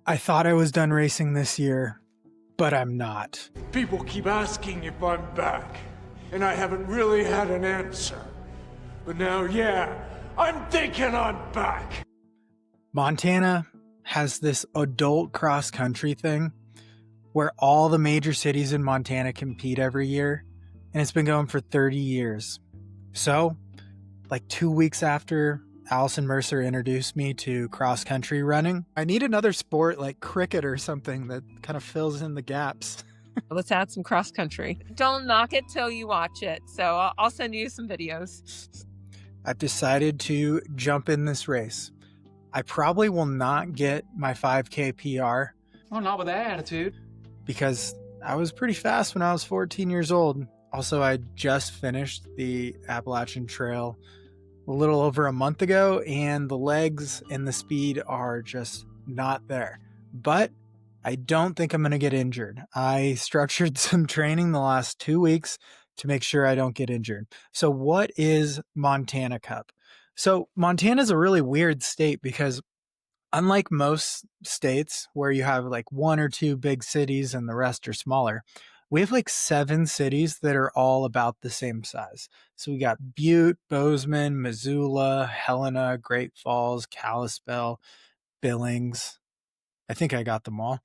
I thought I was done racing this year, but I'm not. People keep asking if I'm back, and I haven't really had an answer. But now, yeah, I'm thinking I'm back. Montana has this adult cross-country thing where all the major cities in Montana compete every year, and it's been going for 30 years. So, like 2 weeks after Allison Mercer introduced me to cross-country running, I need another sport like cricket or something that kind of fills in the gaps. Let's add some cross country. Don't knock it till you watch it. So I'll send you some videos. I've decided to jump in this race. I probably will not get my 5K PR. Well, not with that attitude. Because I was pretty fast when I was 14 years old. Also, I just finished the Appalachian Trail a little over a month ago, and the legs and the speed are just not there. But I don't think I'm going to get injured. I structured some training the last 2 weeks to make sure I don't get injured. So what is Montana Cup? So Montana is a really weird state because unlike most states where you have like one or two big cities and the rest are smaller, we have like 7 cities that are all about the same size. So we got Butte, Bozeman, Missoula, Helena, Great Falls, Kalispell, Billings. I think I got them all.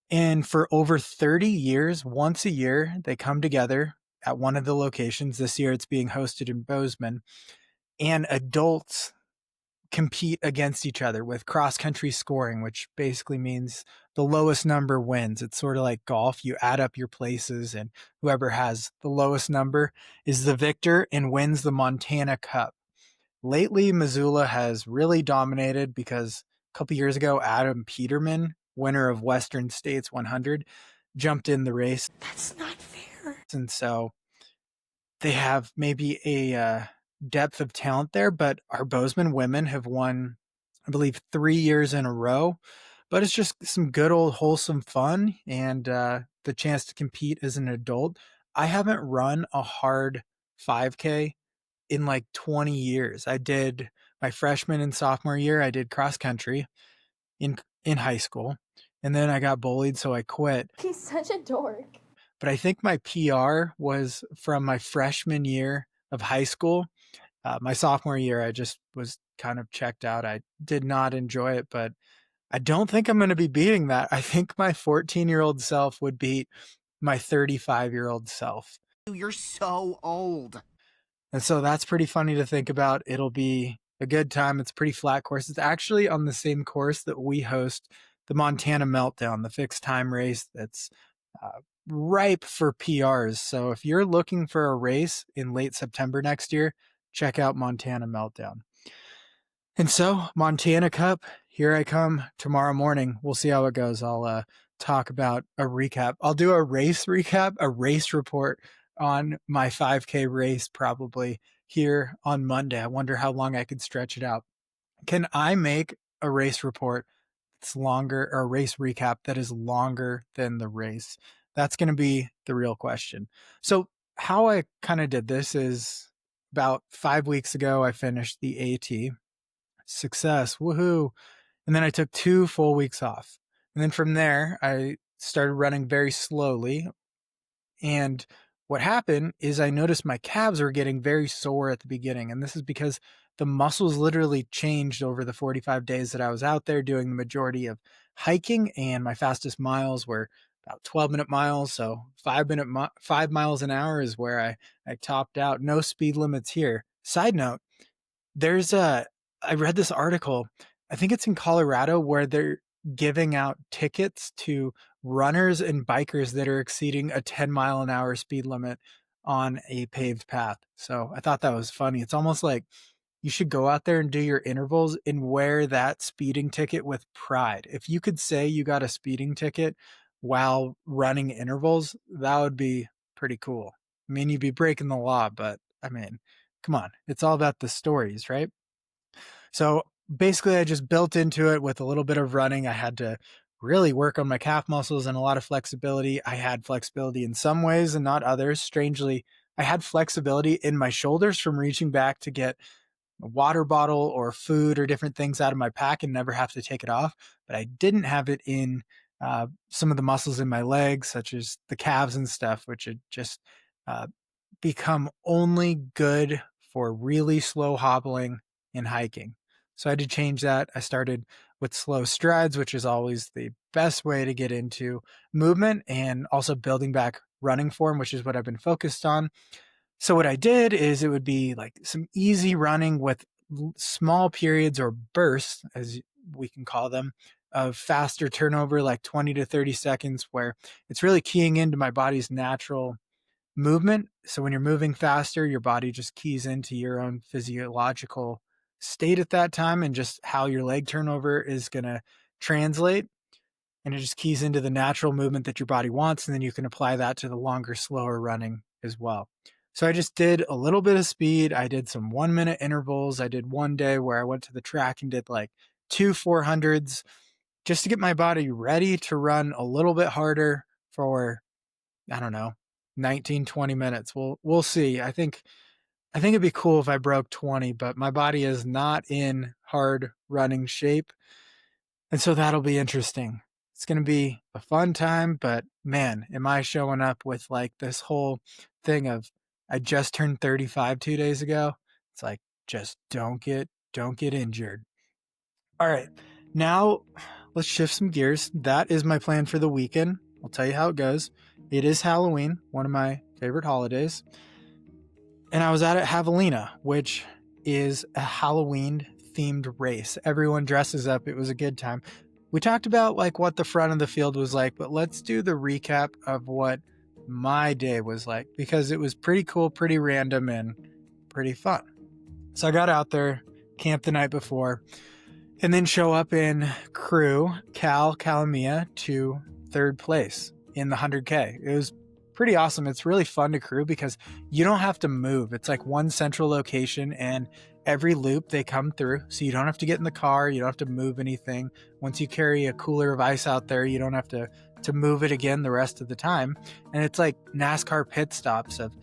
And for over 30 years, once a year, they come together at one of the locations. This year it's being hosted in Bozeman. And adults compete against each other with cross-country scoring, which basically means the lowest number wins. It's sort of like golf. You add up your places, and whoever has the lowest number is the victor and wins the Montana Cup. Lately, Missoula has really dominated because a couple years ago, Adam Peterman, winner of Western States 100, jumped in the race. That's not fair. And so they have maybe a depth of talent there, but our Bozeman women have won, I believe, 3 years in a row. But it's just some good old wholesome fun and the chance to compete as an adult. I haven't run a hard 5K in like 20 years. I did my freshman and sophomore year, I did cross country in high school, and then I got bullied, so I quit. He's such a dork. But I think my PR was from my freshman year of high school. My sophomore year, I just was kind of checked out. I did not enjoy it, but I don't think I'm going to be beating that. I think my 14-year-old self would beat my 35-year-old self. You're so old. And so that's pretty funny to think about. It'll be a good time. It's a pretty flat course. It's actually on the same course that we host the Montana Meltdown, the fixed time race that's ripe for PRs. So if you're looking for a race in late September next year, check out Montana Meltdown. And so Montana Cup, here I come tomorrow morning. We'll see how it goes. I'll talk about a recap. I'll do a race recap, a race report on my 5K race probably here on Monday. I wonder how long I could stretch it out. Can I make a race report that's longer, or a race recap that is longer than the race? That's going to be the real question. So how I kind of did this is about 5 weeks ago, I finished the AT. Success, woohoo. And then I took 2 full weeks off. And then from there, I started running very slowly. And what happened is I noticed my calves were getting very sore at the beginning. And this is because the muscles literally changed over the 45 days that I was out there doing the majority of hiking. And my fastest miles were about 12-minute miles. So 5 miles an hour is where I topped out. No speed limits here. Side note, I read this article, I think it's in Colorado, where they're giving out tickets to runners and bikers that are exceeding a 10-mile-an-hour speed limit on a paved path. So I thought that was funny. It's almost like you should go out there and do your intervals and wear that speeding ticket with pride. If you could say you got a speeding ticket while running intervals, that would be pretty cool. I mean, you'd be breaking the law, but I mean, come on. It's all about the stories, right? So basically, I just built into it with a little bit of running. I had to really work on my calf muscles and a lot of flexibility. I had flexibility in some ways and not others. Strangely, I had flexibility in my shoulders from reaching back to get a water bottle or food or different things out of my pack and never have to take it off. But I didn't have it in some of the muscles in my legs, such as the calves and stuff, which had just uh, become only good for really slow hobbling and hiking. So I had to change that. I started with slow strides, which is always the best way to get into movement, and also building back running form, which is what I've been focused on. So what I did is it would be like some easy running with small periods or bursts, as we can call them, of faster turnover, like 20 to 30 seconds, where it's really keying into my body's natural movement. So when you're moving faster, your body just keys into your own physiological state at that time and just how your leg turnover is going to translate. And it just keys into the natural movement that your body wants. And then you can apply that to the longer, slower running as well. So I just did a little bit of speed. I did some 1 minute intervals. I did one day where I went to the track and did like 2 400s just to get my body ready to run a little bit harder for, I don't know, 19, 20 minutes. We'll see. I think it'd be cool if I broke 20, but my body is not in hard running shape. And so that'll be interesting. It's going to be a fun time, but man, am I showing up with like this whole thing of I just turned 35 2 days ago. It's like, just don't get injured. All right. Now let's shift some gears. That is my plan for the weekend. I'll tell you how it goes. It is Halloween, one of my favorite holidays. And I was out at Javelina, which is a Halloween themed race. Everyone dresses up. It was a good time. We talked about like what the front of the field was like, but let's do the recap of what my day was like, because it was pretty cool, pretty random, and pretty fun. So I got out there, camped the night before, and then show up in crew, Calamia, to third place in the 100K. It was pretty awesome. It's really fun to crew because you don't have to move. It's like one central location, and every loop they come through. So you don't have to get in the car. You don't have to move anything. Once you carry a cooler of ice out there, you don't have to move it again the rest of the time. And it's like NASCAR pit stops of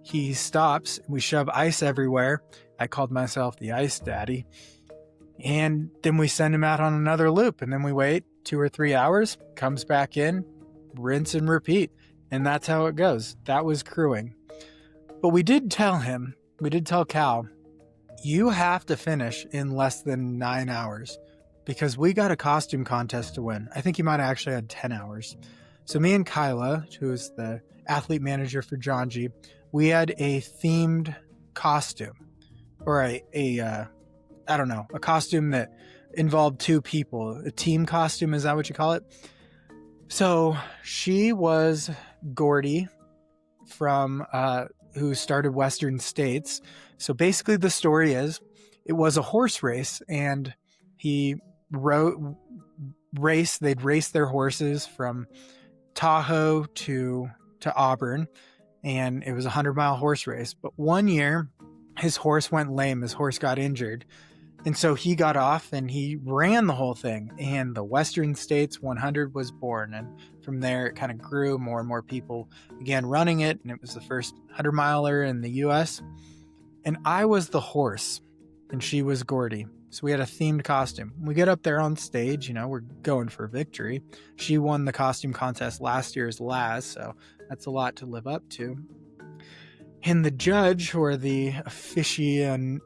he stops, we shove ice everywhere. I called myself the ice daddy. And then we send him out on another loop, and then we wait 2 or 3 hours, comes back in, rinse and repeat. And that's how it goes. That was crewing. But we did tell Cal, you have to finish in less than 9 hours because we got a costume contest to win. I think you might have actually had 10 hours. So me and Kyla, who is the athlete manager for John G, we had a themed costume, or a costume that involved 2 people. A team costume, is that what you call it? So she was Gordy from who started Western States. So basically the story is it was a horse race, and they'd race their horses from Tahoe to Auburn, and it was a 100-mile horse race. But one year his horse went lame. His horse got injured. And so he got off and he ran the whole thing, and the Western States 100 was born. And from there, it kind of grew. More and more people began running it, and it was the first 100-miler in the U.S. And I was the horse, and she was Gordy. So we had a themed costume. We get up there on stage, we're going for victory. She won the costume contest last year as Laz, so that's a lot to live up to. And the judge, or the officiant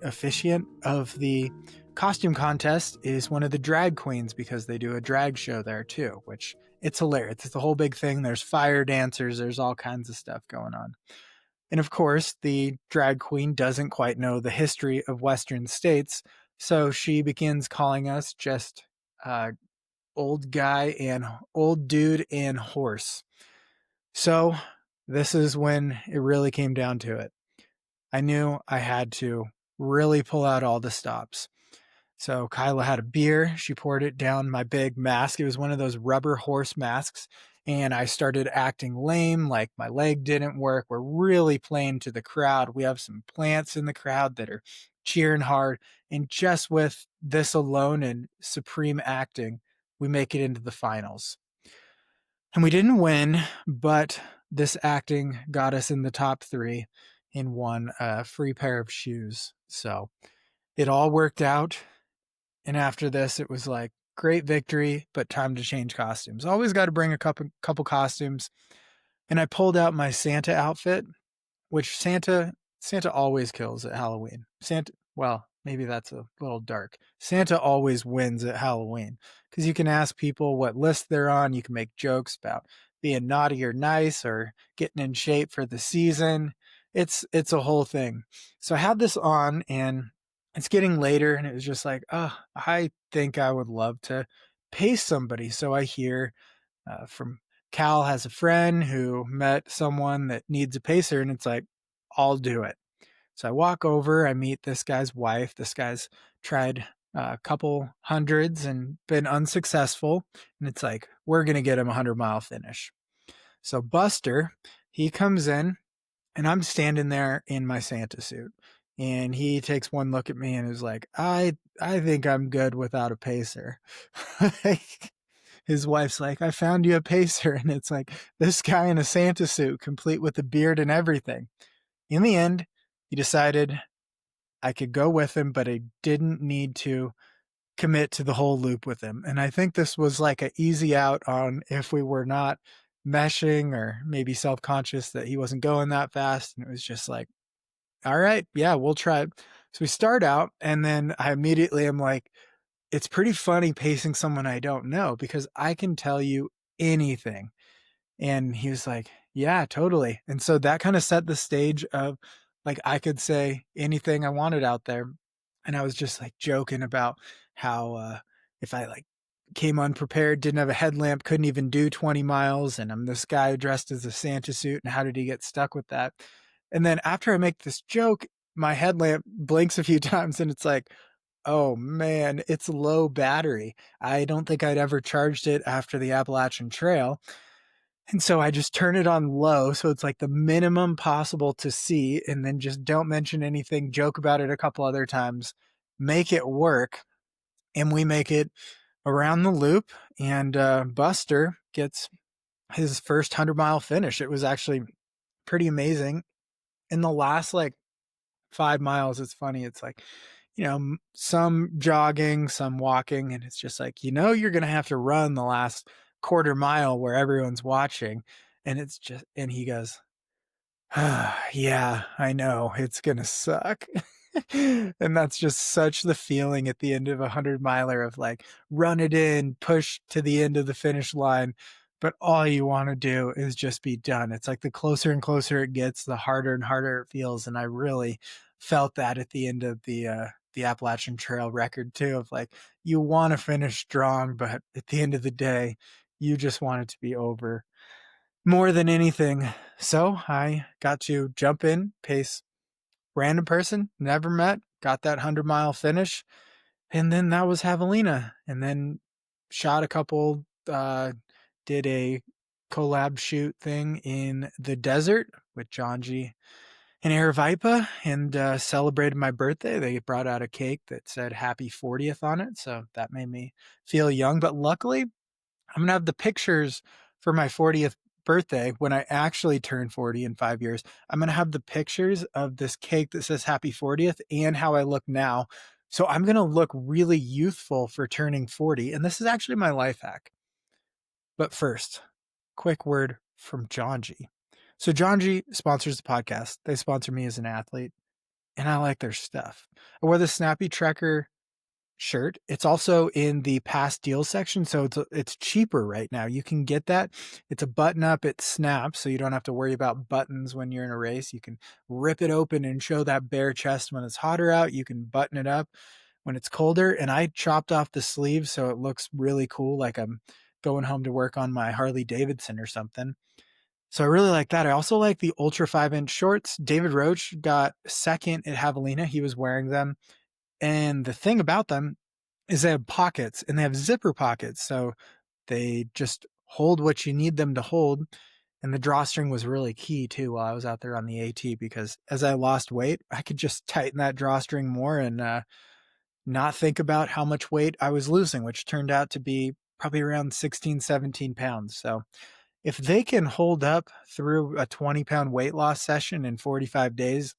of the costume contest, is one of the drag queens, because they do a drag show there too, which it's hilarious. It's the whole big thing. There's fire dancers. There's all kinds of stuff going on. And of course, the drag queen doesn't quite know the history of Western States, so she begins calling us just old guy and old dude and horse. So this is when it really came down to it. I knew I had to really pull out all the stops. So Kyla had a beer. She poured it down my big mask. It was one of those rubber horse masks. And I started acting lame, like my leg didn't work. We're really playing to the crowd. We have some plants in the crowd that are cheering hard. And just with this alone and supreme acting, we make it into the finals. And we didn't win, but this acting got us in the top 3 and won a free pair of shoes. So it all worked out. And after this, it was like great victory, but time to change costumes. Always got to bring a couple costumes. And I pulled out my Santa outfit, which Santa always kills at Halloween. Well, maybe that's a little dark. Santa always wins at Halloween because you can ask people what list they're on. You can make jokes about being naughty or nice or getting in shape for the season. It's a whole thing. So I had this on and it's getting later and it was just like, oh, I think I would love to pace somebody. So I hear from Cal has a friend who met someone that needs a pacer, and it's like, I'll do it. So I walk over, I meet this guy's wife. This guy's tried a couple hundreds and been unsuccessful. And it's like, we're going to get him a 100-mile finish. So Buster, he comes in, and I'm standing there in my Santa suit. And he takes one look at me and is like, I think I'm good without a pacer. His wife's like, I found you a pacer. And it's like this guy in a Santa suit, complete with a beard and everything. In the end, he decided I could go with him, but I didn't need to commit to the whole loop with him. And I think this was like an easy out on if we were not meshing or maybe self-conscious that he wasn't going that fast. And it was just like, all right, yeah, we'll try it. So we start out, and then I immediately am like, it's pretty funny pacing someone I don't know because I can tell you anything. And he was like, yeah, totally. And so that kind of set the stage of like, I could say anything I wanted out there. And I was just like joking about how, if I like came unprepared, didn't have a headlamp, couldn't even do 20 miles. And I'm this guy dressed as a Santa suit. And how did he get stuck with that? And then after I make this joke, my headlamp blinks a few times and it's like, oh man, it's low battery. I don't think I'd ever charged it after the Appalachian Trail. And so I just turn it on low. So it's like the minimum possible to see, and then just don't mention anything, joke about it a couple other times, make it work. And we make it around the loop, and Buster gets his first 100-mile finish. It was actually pretty amazing. In the last like 5 miles, it's funny. It's like, some jogging, some walking, and it's just like, you're going to have to run the last quarter mile where everyone's watching. And it's just, and he goes, yeah, I know it's going to suck. And that's just such the feeling at the end of 100-miler of like, run it in, push to the end of the finish line. But all you want to do is just be done. It's like the closer and closer it gets, the harder and harder it feels. And I really felt that at the end of the Appalachian Trail record too, of like, you want to finish strong, but at the end of the day, you just want it to be over more than anything. So I got to jump in, pace random person, never met, got that 100-mile finish. And then that was Javelina. And then shot a couple, did a collab shoot thing in the desert with John G and Aravipa, and celebrated my birthday. They brought out a cake that said happy 40th on it. So that made me feel young. But luckily, I'm going to have the pictures for my 40th birthday when I actually turn 40 in 5 years. I'm going to have the pictures of this cake that says happy 40th and how I look now. So I'm going to look really youthful for turning 40. And this is actually my life hack. But first, quick word from John G. So John G sponsors the podcast. They sponsor me as an athlete, and I like their stuff. I wore the Snappy Trekker shirt. It's also in the past deal section, so it's cheaper right now. You can get that. It's a button up, it snaps, so you don't have to worry about buttons when you're in a race. You can rip it open and show that bare chest when it's hotter out. You can button it up when it's colder, and I chopped off the sleeves so it looks really cool, like I'm going home to work on my Harley Davidson or something. So I really like that. I also like the Ultra 5-inch shorts. David Roach got second at Javelina. He was wearing them. And the thing about them is they have pockets, and they have zipper pockets. So they just hold what you need them to hold. And the drawstring was really key too while I was out there on the AT, because as I lost weight, I could just tighten that drawstring more and not think about how much weight I was losing, which turned out to be probably around 16, 17 pounds. So if they can hold up through a 20-pound weight loss session in 45 days,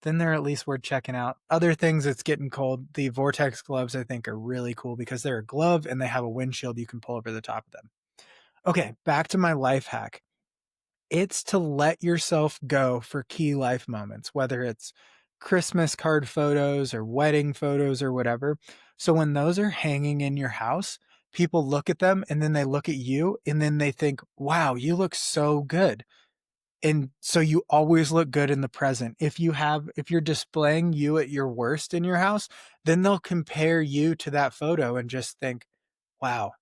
then they're at least worth checking out. Other things, it's getting cold. The Vortex gloves, I think, are really cool because they're a glove and they have a windshield you can pull over the top of them. Okay, back to my life hack. It's to let yourself go for key life moments, whether it's Christmas card photos or wedding photos or whatever. So when those are hanging in your house, people look at them and then they look at you and then they think, wow, you look so good. And so you always look good in the present. If you're displaying you at your worst in your house, then they'll compare you to that photo and just think, wow,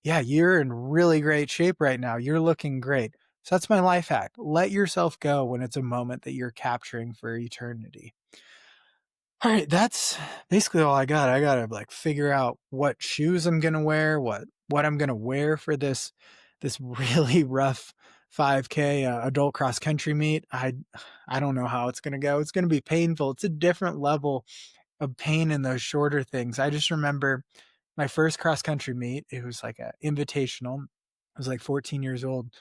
yeah, you're in really great shape right now. You're looking great. So that's my life hack. Let yourself go when it's a moment that you're capturing for eternity. All right, that's basically all I got. I gotta like figure out what shoes I'm gonna wear, what I'm gonna wear for this really rough 5K adult cross country meet. I don't know how it's gonna go. It's gonna be painful. It's a different level of pain in those shorter things. I just remember my first cross country meet. It was like a invitational. I was like 14 years old,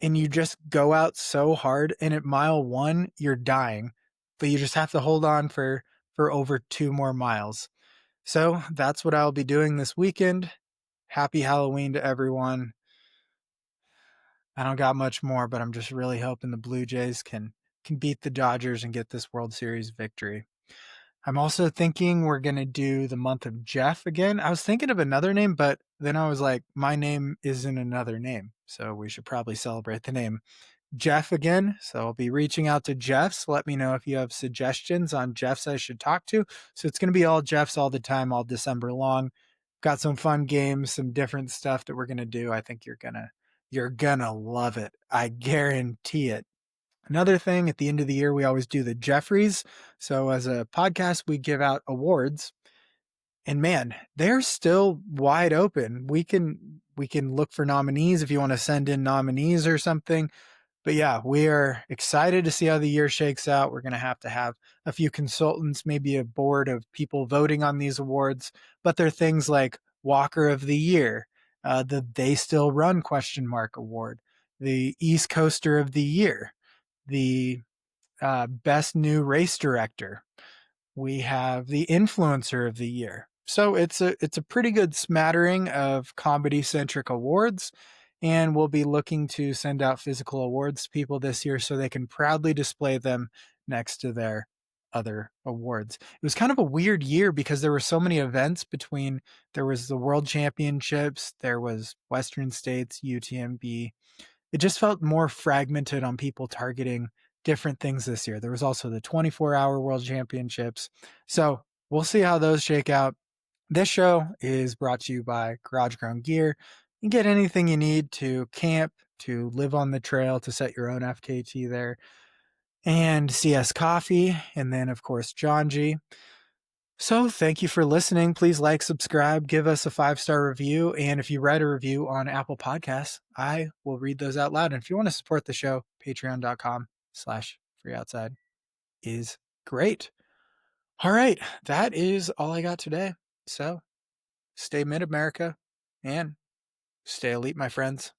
and you just go out so hard, and at mile 1 you're dying, but you just have to hold on for over 2 more miles. So that's what I'll be doing this weekend. Happy Halloween to everyone. I don't got much more, but I'm just really hoping the Blue Jays can beat the Dodgers and get this World Series victory. I'm also thinking we're going to do the month of Jeff again. I was thinking of another name, but then I was like, my name isn't another name. So we should probably celebrate the name Jeff again. So I'll be reaching out to Jeffs. Let me know if you have suggestions on Jeffs I should talk to. So it's going to be all Jeffs all the time, all December long. Got some fun games, some different stuff that we're going to do. I think you're going to love it. I guarantee it. Another thing, at the end of the year, we always do the Jeffries. So as a podcast, we give out awards. And man, they're still wide open. We can look for nominees if you want to send in nominees or something. But yeah, we are excited to see how the year shakes out. We're going to have a few consultants, maybe a board of people voting on these awards. But they're things like Walker of the Year, the They Still Run ? Award, the East Coaster of the Year, the Best New Race Director. We have the Influencer of the Year. So it's a pretty good smattering of comedy-centric awards, and we'll be looking to send out physical awards to people this year so they can proudly display them next to their other awards. It was kind of a weird year because there were so many events there was the World Championships, there was Western States, UTMB. It just felt more fragmented on people targeting different things this year. There was also the 24-hour World Championships. So we'll see how those shake out. This show is brought to you by Garage Grown Gear. You can get anything you need to camp, to live on the trail, to set your own FKT there, and CS Coffee, and then, of course, John G. So thank you for listening. Please like, subscribe, give us a 5-star review. And if you write a review on Apple Podcasts, I will read those out loud. And if you want to support the show, patreon.com/freeoutside is great. All right. That is all I got today. So stay mid-America and stay elite, my friends.